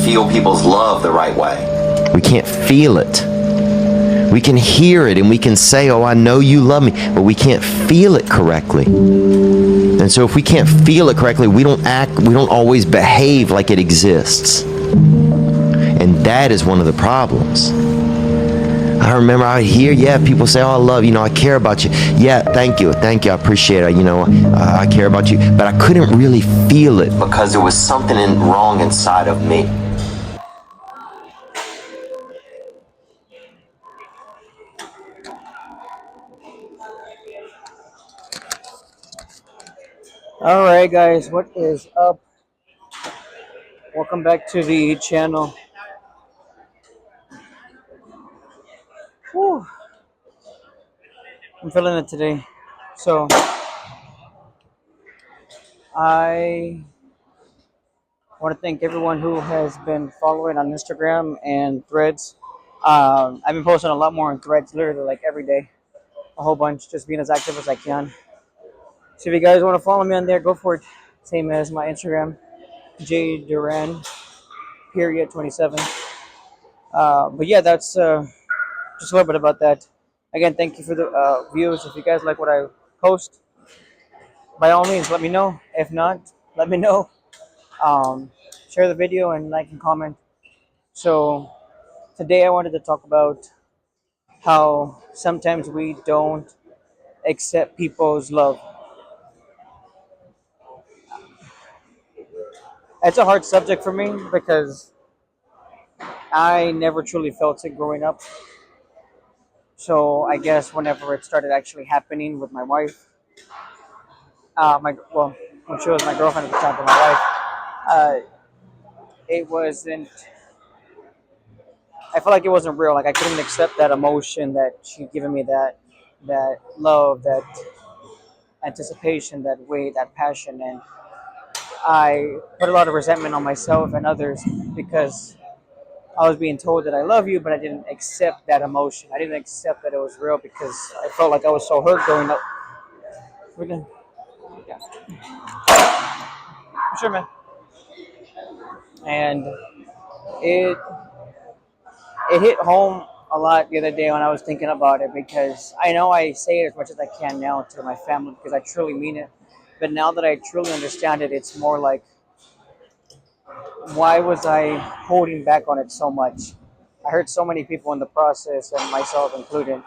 feel people's love the right way. We can't feel it. We can hear it and we can say, oh, I know you love me, but we can't feel it correctly. And so if we can't feel it correctly, we don't always behave like it exists. And that is one of the problems. I remember I hear, people say, oh, I love you, I care about you. Yeah, thank you, I appreciate it, I care about you. But I couldn't really feel it because there was something wrong inside of me. Alright guys, what is up? Welcome back to the channel. Whew. I'm feeling it today. So I want to thank everyone who has been following on Instagram and Threads. I've been posting a lot more on Threads, literally like every day, a whole bunch, just being as active as I can. So if you guys want to follow me on there, go for it. Same as my Instagram, jduran period 27. But yeah, that's just a little bit about that. Again, thank you for the views. If you guys like what I post, by all means, let me know. If not, let me know. Share the video and like and comment. So today I wanted to talk about how sometimes we don't accept people's love. It's a hard subject for me because I never truly felt it growing up. So I guess whenever it started actually happening with my wife, when she was my girlfriend at the time, but my wife, it wasn't. I felt like it wasn't real. Like I couldn't accept that emotion that she'd given me, that love, that anticipation, that weight, that passion, and I put a lot of resentment on myself and others because I was being told that I love you, but I didn't accept that emotion. I didn't accept that it was real because I felt like I was so hurt growing up. We're done. Yeah. Sure, man. And it it hit home a lot the other day when I was thinking about it because I know I say it as much as I can now to my family because I truly mean it. But now that I truly understand it, it's more like, why was I holding back on it so much? I hurt so many people in the process, and myself included,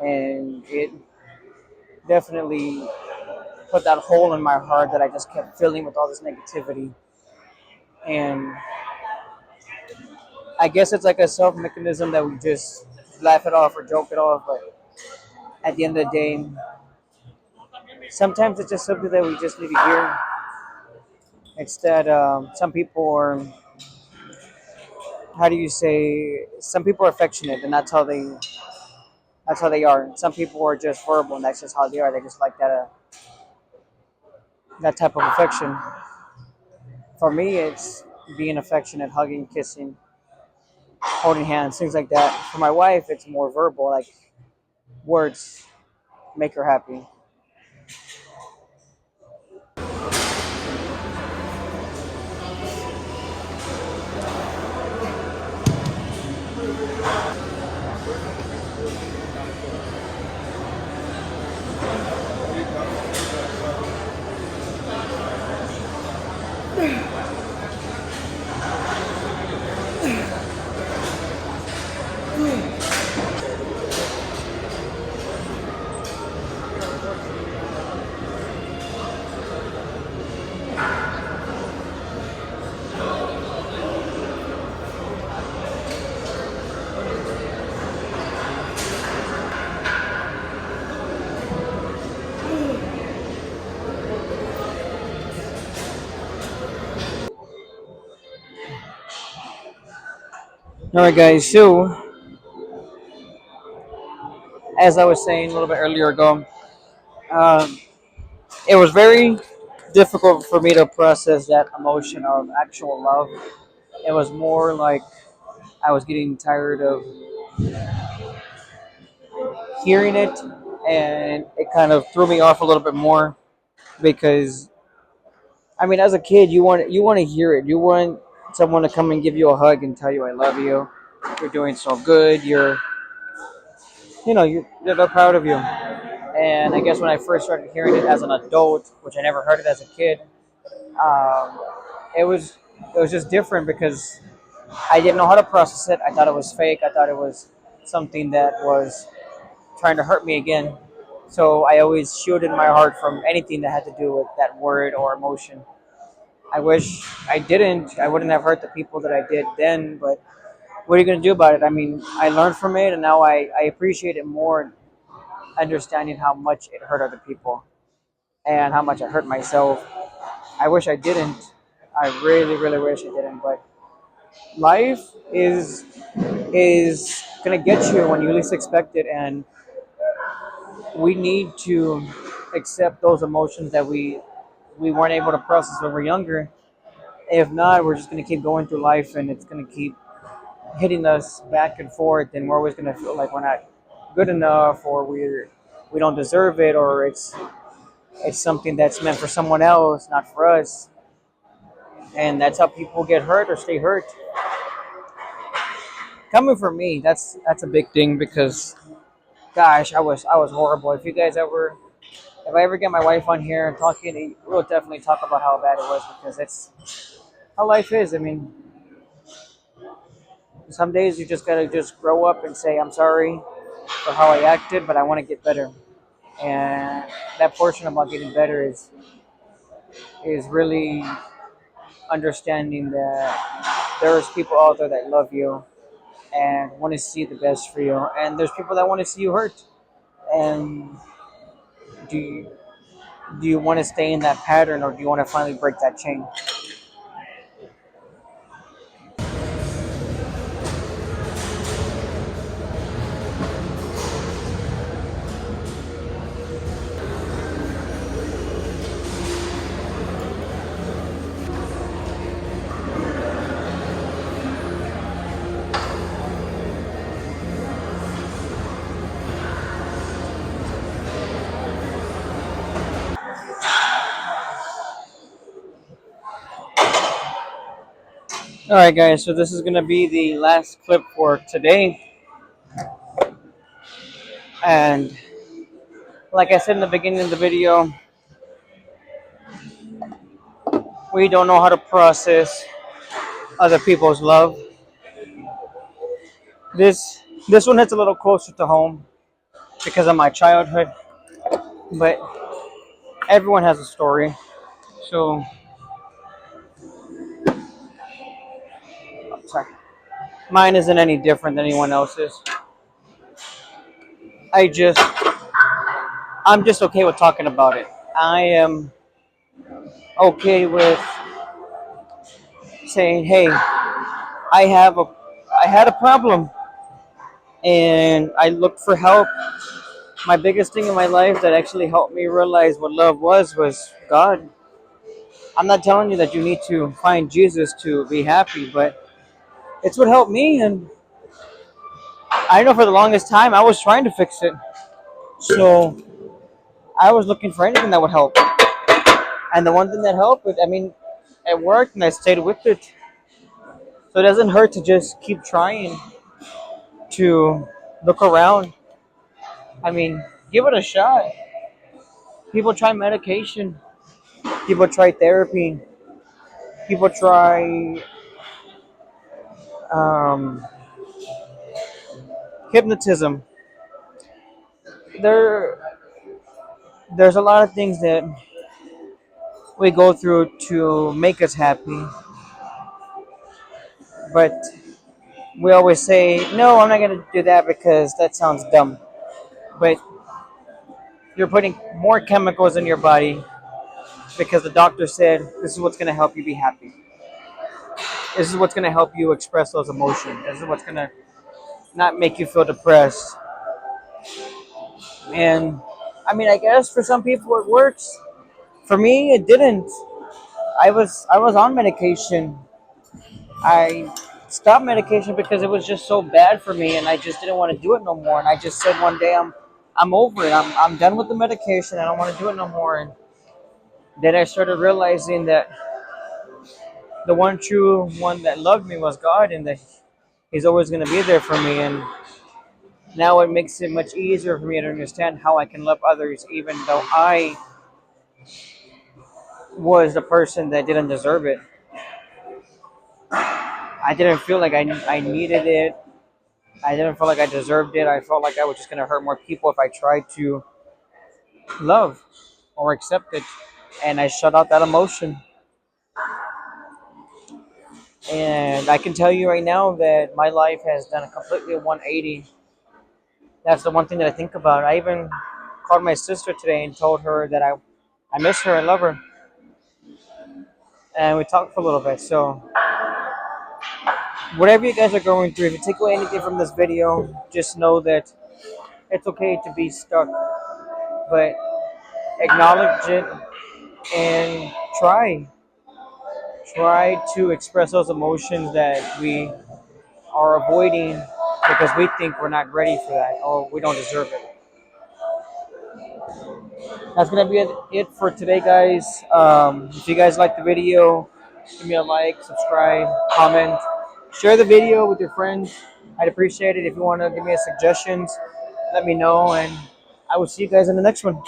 and it definitely put that hole in my heart that I just kept filling with all this negativity. And I guess it's like a self mechanism that we just laugh it off or joke it off, but at the end of the day, sometimes it's just something that we just need to hear. Instead, some people are, how do you say, some people are affectionate, and that's how they are. Some people are just verbal, and that's just how they are. They just like that type of affection. For me, it's being affectionate, hugging, kissing, holding hands, things like that. For my wife, it's more verbal, like words make her happy. All right, guys. So, as I was saying a little bit earlier ago, um, it was very difficult for me to process that emotion of actual love. It was more like I was getting tired of hearing it, and it kind of threw me off a little bit more because I mean, as a kid, you want to hear it. someone to come and give you a hug and tell you I love you. You're doing so good. They're proud of you. And I guess when I first started hearing it as an adult, which I never heard it as a kid, um, it was just different because I didn't know how to process it. I thought it was fake. I thought it was something that was trying to hurt me again. So I always shielded my heart from anything that had to do with that word or emotion. I wish I didn't. I wouldn't have hurt the people that I did then. But what are you going to do about it? I mean, I learned from it, and now I appreciate it more, understanding how much it hurt other people and how much I hurt myself. I wish I didn't. I really, really wish I didn't. But life is gonna get you when you least expect it, and we need to accept those emotions that we weren't able to process when we're younger. If not, we're just gonna keep going through life, and it's gonna keep hitting us back and forth, and we're always gonna feel like we're not good enough, or we don't deserve it, or it's something that's meant for someone else, not for us. And that's how people get hurt or stay hurt. Coming from me, that's a big thing because gosh, I was horrible. If I ever get my wife on here and talking, we'll definitely talk about how bad it was because it's how life is. I mean, some days you just gotta just grow up and say, I'm sorry for how I acted, but I want to get better. And that portion about getting better is really understanding that there's people out there that love you and want to see the best for you, and there's people that want to see you hurt. And do you, do you want to stay in that pattern, or do you want to finally break that chain? All right, guys. So this is gonna be the last clip for today, and like I said in the beginning of the video, we don't know how to process other people's love. This one hits a little closer to home because of my childhood, but everyone has a story. So, sorry, mine isn't any different than anyone else's. I just, I'm just okay with talking about it. I am okay with saying, "Hey, I have a, I had a problem, and I looked for help." My biggest thing in my life that actually helped me realize what love was God. I'm not telling you that you need to find Jesus to be happy, but it's what helped me. And I know for the longest time I was trying to fix it. So I was looking for anything that would help. And the one thing that helped, I mean, it worked and I stayed with it. So it doesn't hurt to just keep trying to look around. I mean, give it a shot. People try medication, people try therapy, people try um, hypnotism. There, there's a lot of things that we go through to make us happy, but we always say, no, I'm not going to do that because that sounds dumb. But you're putting more chemicals in your body because the doctor said this is what's going to help you be happy. This is what's going to help you express those emotions. This is what's going to not make you feel depressed. And I mean, I guess for some people it works. For me, it didn't. I was on medication. I stopped medication because it was just so bad for me, and I just didn't want to do it no more. And I just said one day, I'm over it. I'm done with the medication. I don't want to do it no more. And then I started realizing that the one true one that loved me was God, and that He's always going to be there for me. And now it makes it much easier for me to understand how I can love others, even though I was the person that didn't deserve it. I didn't feel like I needed it. I didn't feel like I deserved it. I felt like I was just going to hurt more people if I tried to love or accept it. And I shut out that emotion. And I can tell you right now that my life has done a completely 180. That's the one thing that I think about. I even called my sister today and told her that I miss her, I love her. And we talked for a little bit. So, whatever you guys are going through, if you take away anything from this video, just know that it's okay to be stuck, but acknowledge it and try to express those emotions that we are avoiding because we think we're not ready for that or we don't deserve it. That's gonna be it for today, guys. If you guys like the video, give me a like, subscribe, comment, share the video with your friends. I'd appreciate it. If you want to give me a suggestions, let me know, and I will see you guys in the next one.